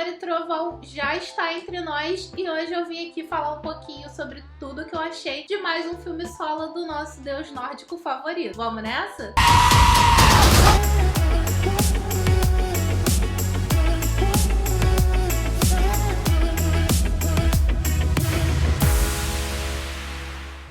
e Trovão já está entre nós e hoje eu vim aqui falar um pouquinho sobre tudo que eu achei de mais um filme solo do nosso deus nórdico favorito. Vamos nessa?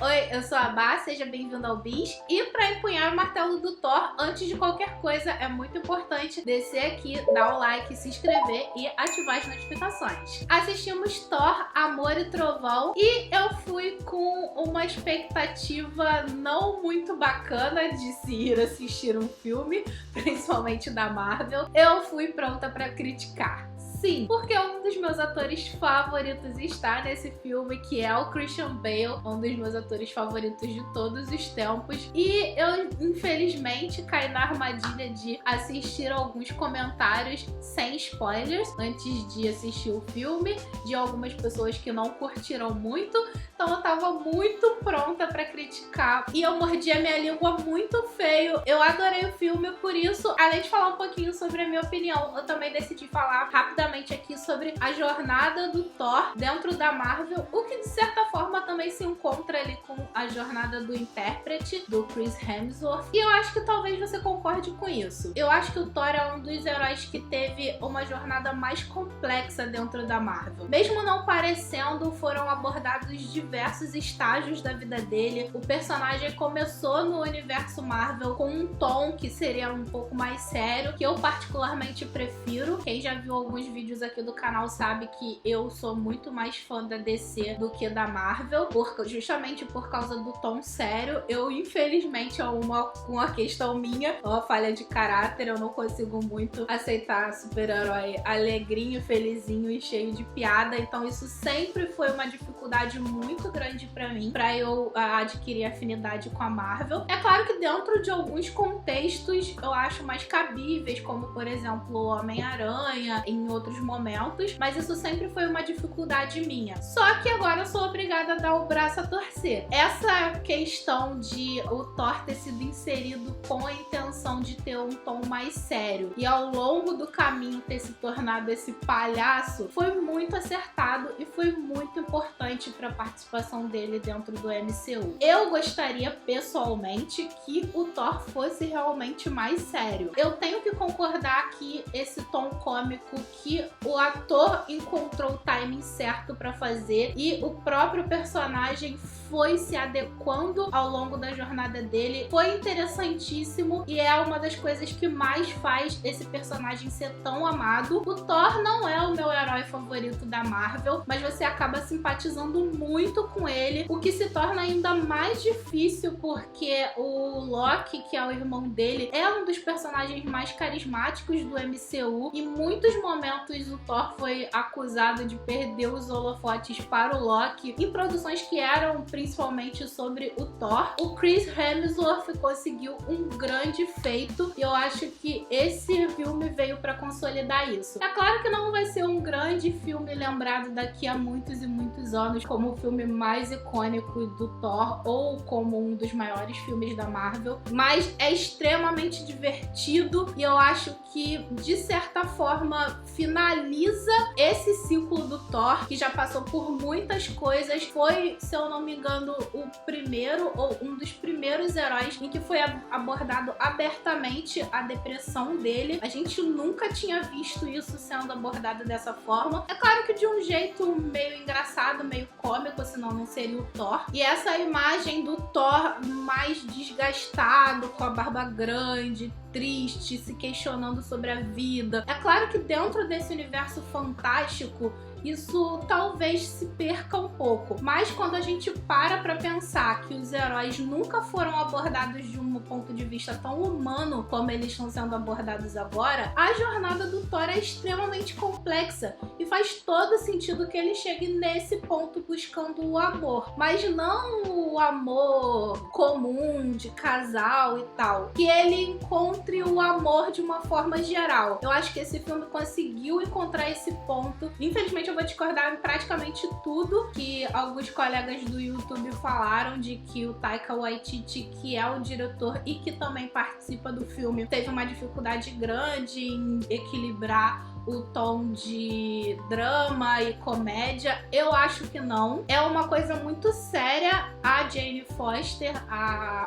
Oi, eu sou a Bá, seja bem-vindo ao Bis. E para empunhar o martelo do Thor, antes de qualquer coisa, é muito importante descer aqui, dar o like, se inscrever e ativar as notificações. Assistimos Thor, Amor e Trovão e eu fui com uma expectativa não muito bacana de se ir assistir um filme, principalmente da Marvel. Eu fui pronta para criticar. Sim, porque um dos meus atores favoritos está nesse filme, que é o Christian Bale, um dos meus atores favoritos de todos os tempos. E eu, infelizmente, caí na armadilha de assistir alguns comentários sem spoilers antes de assistir o filme, de algumas pessoas que não curtiram muito. Então eu tava muito pronta pra criticar e eu mordi a minha língua muito feio. Eu adorei o filme, por isso, além de falar um pouquinho sobre a minha opinião, eu também decidi falar rapidamente aqui sobre a jornada do Thor dentro da Marvel, o que de certa forma também se encontra ali com a jornada do intérprete, do Chris Hemsworth, e eu acho que talvez você concorde com isso. Eu acho que o Thor é um dos heróis que teve uma jornada mais complexa dentro da Marvel. Mesmo não parecendo, foram abordados diversos estágios da vida dele. O personagem começou no universo Marvel com um tom que seria um pouco mais sério, que eu particularmente prefiro. Quem já viu alguns vídeos aqui do canal sabe que eu sou muito mais fã da DC do que da Marvel, justamente por causa do tom sério. Eu, infelizmente, é uma questão minha, uma falha de caráter, eu não consigo muito aceitar super-herói alegrinho, felizinho e cheio de piada, então isso sempre foi uma dificuldade muito grande pra mim, pra eu adquirir afinidade com a Marvel. É claro que dentro de alguns contextos eu acho mais cabíveis, como por exemplo o Homem-Aranha, em outros momentos, mas isso sempre foi uma dificuldade minha. Só que agora eu sou obrigada a dar o braço a torcer. Essa questão de o Thor ter sido inserido com a intenção de ter um tom mais sério e ao longo do caminho ter se tornado esse palhaço foi muito acertado e foi muito importante para a participação dele dentro do MCU. Eu gostaria pessoalmente que o Thor fosse realmente mais sério. Eu tenho que concordar que esse tom cômico que o ator encontrou o timing certo para fazer e o próprio personagem foi se adequando ao longo da jornada dele foi interessantíssimo e é uma das coisas que mais faz esse personagem ser tão amado. O Thor não é o meu herói favorito da Marvel, mas você acaba simpatizando muito com ele, o que se torna ainda mais difícil porque o Loki, que é o irmão dele, é um dos personagens mais carismáticos do MCU. Em muitos momentos o Thor foi acusado de perder os holofotes para o Loki em produções que eram principalmente sobre o Thor. O Chris Hemsworth conseguiu um grande feito e eu acho que esse filme veio para consolidar isso. É claro que não vai ser um grande filme lembrado daqui a muitos e muitos anos como o filme mais icônico do Thor ou como um dos maiores filmes da Marvel, mas é extremamente divertido e eu acho que de certa forma finaliza esse ciclo do Thor, que já passou por muitas coisas. Foi, se eu não me engano, o primeiro ou um dos primeiros heróis em que foi abordado abertamente a depressão dele. A gente nunca tinha visto isso sendo abordado dessa forma. É claro que de um jeito meio engraçado, meio cômico, senão não seria o Thor. E essa imagem do Thor mais desgastado, com a barba grande, triste, se questionando sobre a vida. É claro que dentro desse universo fantástico isso talvez se perca um pouco, mas quando a gente para pra pensar que os heróis nunca foram abordados de um ponto de vista tão humano como eles estão sendo abordados agora, a jornada do Thor é extremamente complexa e faz todo sentido que ele chegue nesse ponto buscando o amor, mas não o amor comum de casal e tal, que ele encontre o amor de uma forma geral. Eu acho que esse filme conseguiu encontrar esse ponto. Infelizmente eu vou discordar em praticamente tudo que alguns colegas do YouTube falaram, de que o Taika Waititi, que é o diretor e que também participa do filme, teve uma dificuldade grande em equilibrar o tom de drama e comédia? Eu acho que não. É uma coisa muito séria a Jane Foster,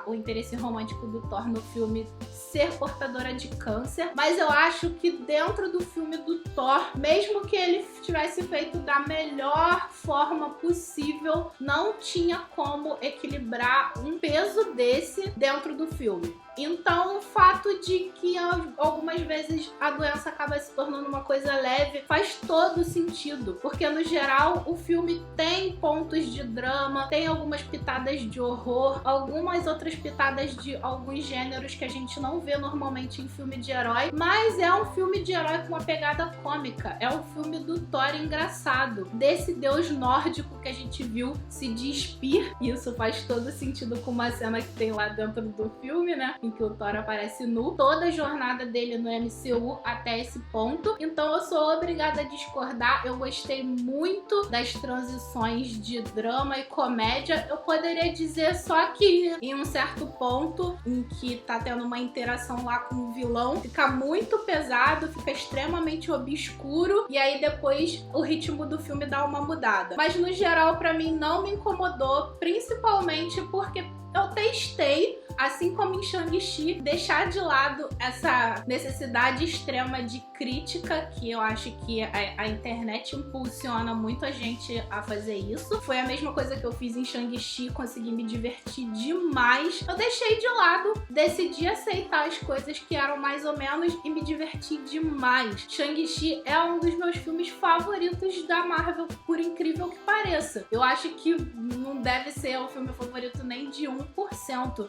o interesse romântico do Thor no filme, ser portadora de câncer, mas eu acho que dentro do filme do Thor, mesmo que ele tivesse feito da melhor forma possível, não tinha como equilibrar um peso desse dentro do filme. Então, o fato de que algumas vezes a doença acaba se tornando uma coisa leve faz todo sentido, porque no geral o filme tem pontos de drama, tem algumas pitadas de horror, algumas outras pitadas de alguns gêneros que a gente não vê normalmente em filme de herói, mas é um filme de herói com uma pegada cômica, é um filme do Thor engraçado, desse deus nórdico que a gente viu se despir. Isso faz todo sentido com uma cena que tem lá dentro do filme, né? Em que o Thor aparece nu, toda a jornada dele no MCU até esse ponto. Então eu sou obrigada a discordar. Eu gostei muito das transições de drama e comédia. Eu poderia dizer só que em um certo ponto em que tá tendo uma interação lá com o vilão, fica muito pesado, fica extremamente obscuro, e aí depois o ritmo do filme dá uma mudada. Mas no geral, pra mim, não me incomodou, principalmente porque eu testei, assim como em Shang-Chi, deixar de lado essa necessidade extrema de crítica, que eu acho que a internet impulsiona muito a gente a fazer isso. Foi a mesma coisa que eu fiz em Shang-Chi, consegui me divertir demais. Eu deixei de lado, decidi aceitar as coisas que eram mais ou menos e me diverti demais. Shang-Chi é um dos meus filmes favoritos da Marvel, por incrível que pareça. Eu acho que não deve ser o filme favorito nem de 1%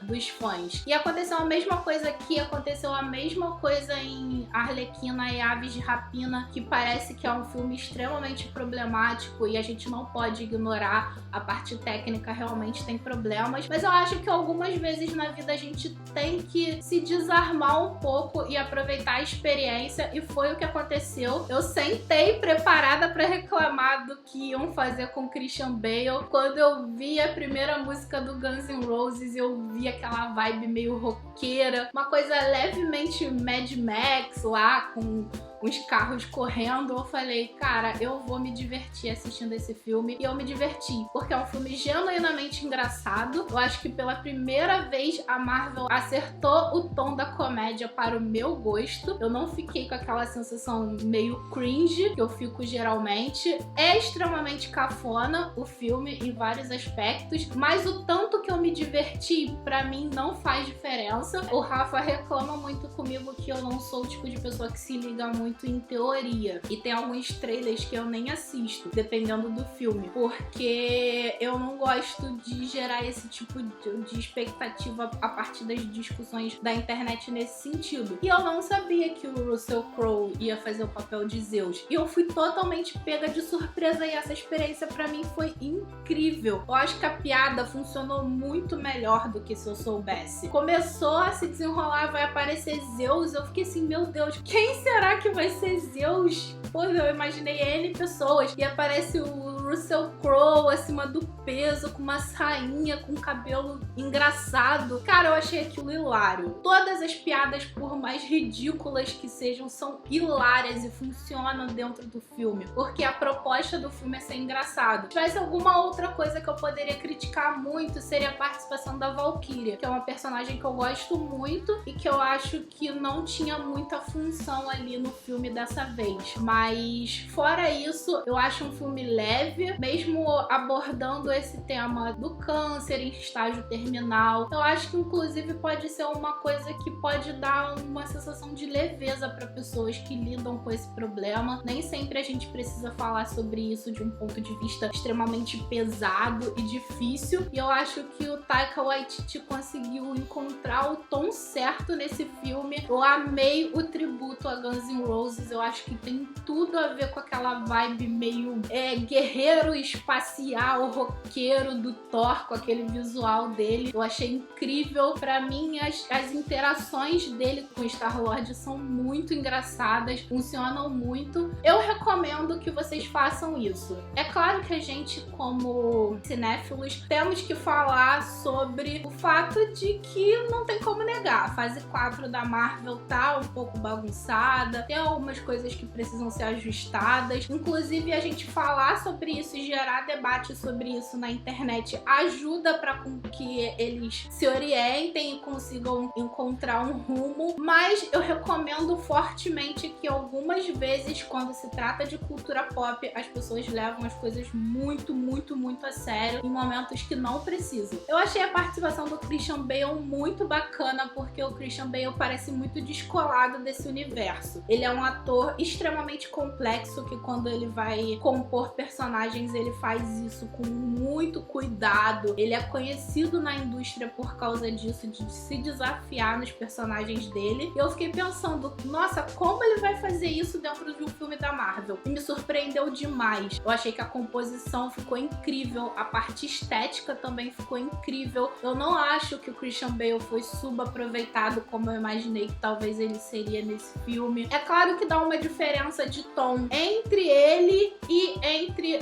dos fãs. E aconteceu a mesma coisa aqui, aconteceu a mesma coisa em Arlequina e Aves de Rapina, que parece que é um filme extremamente problemático e a gente não pode ignorar. A parte técnica realmente tem problemas, mas eu acho que algumas vezes na vida a gente tem que se desarmar um pouco e aproveitar a experiência, e foi o que aconteceu. Eu sentei preparada para reclamar do que iam fazer com Christian Bale. Quando eu vi a primeira música do Guns N' Roses, eu vi aquela vibe meio roqueira, uma coisa levemente Mad Max lá, com uns carros correndo. Eu falei, cara, eu vou me divertir assistindo esse filme. E eu me diverti, porque é um filme genuinamente engraçado. Eu acho que pela primeira vez a Marvel acertou o tom da comédia para o meu gosto. Eu não fiquei com aquela sensação meio cringe que eu fico geralmente. É extremamente cafona o filme em vários aspectos, mas o tanto que eu me diverti, pra mim, não faz diferença. O Rafa reclama muito comigo que eu não sou o tipo de pessoa que se liga muito em teoria, e tem alguns trailers que eu nem assisto, dependendo do filme, porque eu não gosto de gerar esse tipo de expectativa a partir das discussões da internet nesse sentido. E eu não sabia que o Russell Crowe ia fazer o papel de Zeus, e eu fui totalmente pega de surpresa, e essa experiência pra mim foi incrível. Eu acho que a piada funcionou muito melhor do que se eu soubesse. Começou a se desenrolar, vai aparecer Zeus, eu fiquei assim, meu Deus, quem será que vai ser Zeus? Pô, eu imaginei N pessoas, e aparece o Russell Crowe acima do peso, com uma sainha, com cabelo engraçado. Cara, eu achei aquilo hilário. Todas as piadas, por mais ridículas que sejam, são hilárias e funcionam dentro do filme, porque a proposta do filme é ser engraçado. Se tivesse alguma outra coisa que eu poderia criticar muito, seria a participação da Valkyria, que é uma personagem que eu gosto muito e que eu acho que não tinha muita função ali no filme dessa vez. Mas fora isso, eu acho um filme leve, mesmo abordando esse tema do câncer em estágio terminal. Eu acho que inclusive pode ser uma coisa que pode dar uma sensação de leveza para pessoas que lidam com esse problema. Nem sempre a gente precisa falar sobre isso de um ponto de vista extremamente pesado e difícil, e eu acho que o Taika Waititi conseguiu encontrar o tom certo nesse filme. Eu amei o tributo a Guns N' Roses, eu acho que tem tudo a ver com aquela vibe meio guerreiro espacial, roqueiro do Thor, com aquele visual dele. Eu achei incrível. Pra mim, as interações dele com Star-Lord são muito engraçadas, funcionam muito. Eu recomendo que vocês façam isso. É claro que a gente, como cinéfilos, temos que falar sobre o fato de que não tem como negar. A fase 4 da Marvel tá um pouco bagunçada, tem algumas coisas que precisam ser ajustadas. Inclusive, a gente falar sobre isso e gerar debate sobre isso na internet ajuda para que eles se orientem e consigam encontrar um rumo. Mas eu recomendo fortemente que algumas vezes, quando se trata de cultura pop, as pessoas levam as coisas muito, muito, muito a sério em momentos que não precisam. Eu achei a participação do Christian Bale muito bacana, porque o Christian Bale parece muito descolado desse universo. Ele é um ator extremamente complexo, que quando ele vai compor personagens, ele faz isso com muito cuidado. Ele é conhecido na indústria por causa disso, de se desafiar nos personagens dele. E eu fiquei pensando, nossa, como ele vai fazer isso dentro de um filme da Marvel? E me surpreendeu demais. Eu achei que a composição ficou incrível, a parte estética também ficou incrível. Eu não acho que o Christian Bale foi subaproveitado como eu imaginei que talvez ele seria nesse filme. É claro que dá uma diferença de tom entre ele e entre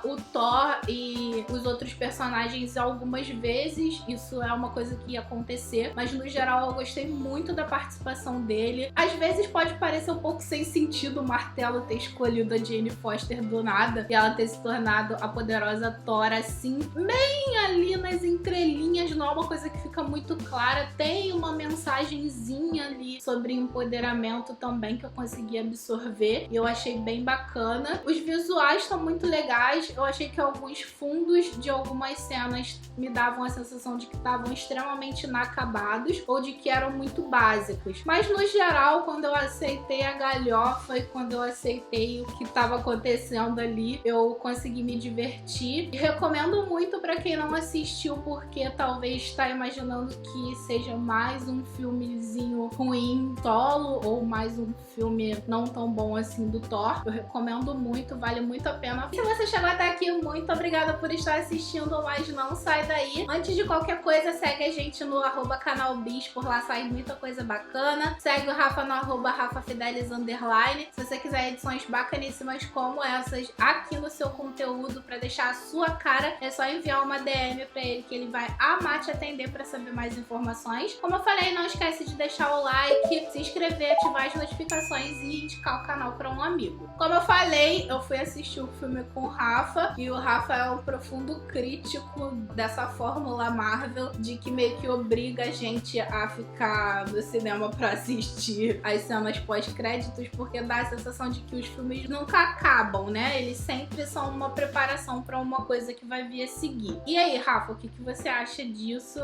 o Thor e os outros personagens algumas vezes. Isso é uma coisa que ia acontecer, mas no geral eu gostei muito da participação dele. Às vezes pode parecer um pouco sem sentido o Martelo ter escolhido a Jane Foster do nada e ela ter se tornado a poderosa Thor assim, bem ali nas entrelinhas, não é uma coisa que fica muito clara. Tem uma mensagenzinha ali sobre empoderamento também que eu consegui absorver e eu achei bem bacana. Os visuais estão muito legais. Eu achei que alguns fundos de algumas cenas me davam a sensação de que estavam extremamente inacabados ou de que eram muito básicos. Mas no geral, quando eu aceitei a galhofa e quando eu aceitei o que estava acontecendo ali, eu consegui me divertir. E recomendo muito para quem não assistiu, porque talvez está imaginando que seja mais um filmezinho ruim, solo, ou mais um filme não tão bom assim do Thor. Eu recomendo muito, vale muito a pena. Se você chegou até aqui, muito obrigada por estar assistindo, mas não sai daí. Antes de qualquer coisa, segue a gente no @canalbis, por lá sai muita coisa bacana. Segue o Rafa no @rafafidelis_. Se você quiser edições bacaníssimas como essas aqui no seu conteúdo para deixar a sua cara, é só enviar uma DM para ele que ele vai amar te atender para saber mais informações. Como eu falei, não esquece de deixar o like, se inscrever, ativar as notificações e indicar o canal para um amigo. Como eu falei, eu fui assistir o filme com o Rafa e o Rafa é um profundo crítico dessa fórmula Marvel de que meio que obriga a gente a ficar no cinema para assistir as cenas pós-créditos, porque dá a sensação de que os filmes nunca acabam, né? Eles sempre são uma preparação para uma coisa que vai vir a seguir. E aí, Rafa, o que você acha disso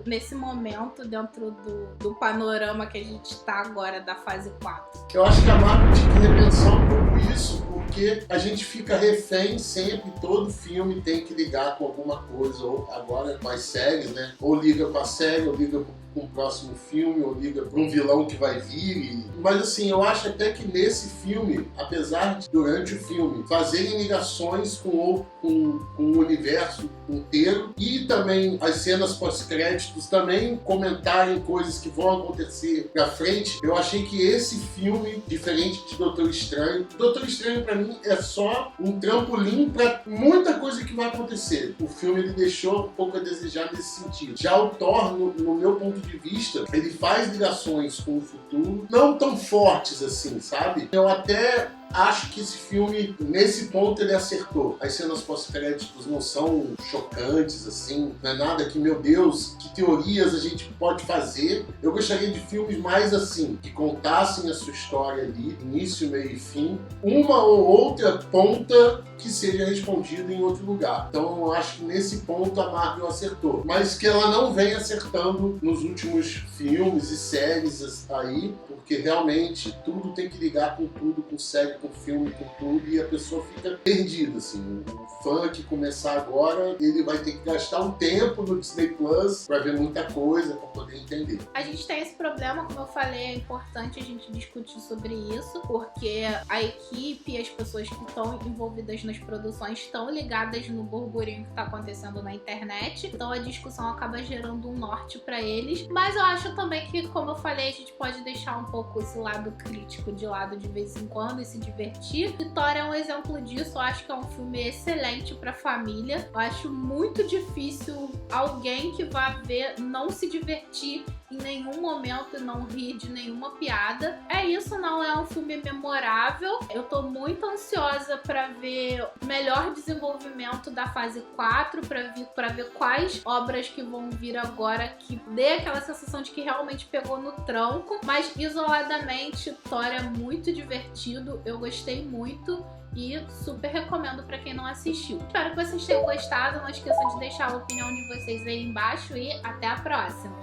nesse momento, dentro do panorama que a gente tá agora da fase 4? Eu acho que a Marvel tinha que repensar um pouco isso, porque a gente fica refém sempre, todo filme tem que ligar com alguma coisa, ou agora com as séries, né? Ou liga com a série, ou liga com o próximo filme, ou liga para um vilão que vai vir. Mas assim, eu acho até que nesse filme, apesar de durante o filme fazerem ligações com o universo inteiro e também as cenas pós-créditos também comentarem coisas que vão acontecer pra frente, eu achei que esse filme, diferente de Doutor Estranho pra mim é só um trampolim pra muita coisa que vai acontecer. O filme ele deixou um pouco a desejar nesse sentido. Já o Thor, no meu ponto de vista, ele faz ligações com o futuro não tão fortes assim, sabe? Eu até acho que esse filme, nesse ponto, ele acertou. As cenas pós-créditos não são chocantes, assim, não é nada que, meu Deus, que teorias a gente pode fazer. Eu gostaria de filmes mais assim, que contassem a sua história ali, início, meio e fim. Uma ou outra ponta que seja respondida em outro lugar. Então eu acho que nesse ponto a Marvel acertou. Mas que ela não vem acertando nos últimos filmes e séries aí, porque realmente tudo tem que ligar com tudo, com série, com filme, com tudo, e a pessoa fica perdida, assim. O fã que começar agora, ele vai ter que gastar um tempo no Disney Plus para ver muita coisa, para poder entender. A gente tem esse problema, como eu falei, é importante a gente discutir sobre isso, porque a equipe e as pessoas que estão envolvidas nas produções estão ligadas no burburinho que está acontecendo na internet, então a discussão acaba gerando um norte para eles, mas eu acho também que, como eu falei, a gente pode deixar um pouco esse lado crítico de lado de vez em quando e se divertir. Vitória é um exemplo disso. Eu acho que é um filme excelente pra família. Eu acho muito difícil alguém que vá ver não se divertir em nenhum momento e não ri de nenhuma piada. É isso, não é um filme memorável. Eu tô muito ansiosa pra ver o melhor desenvolvimento da fase 4, pra ver quais obras que vão vir agora que dê aquela sensação de que realmente pegou no tranco. Mas isoladamente, Thor é muito divertido, eu gostei muito e super recomendo pra quem não assistiu. Espero que vocês tenham gostado, não esqueçam de deixar a opinião de vocês aí embaixo e até a próxima!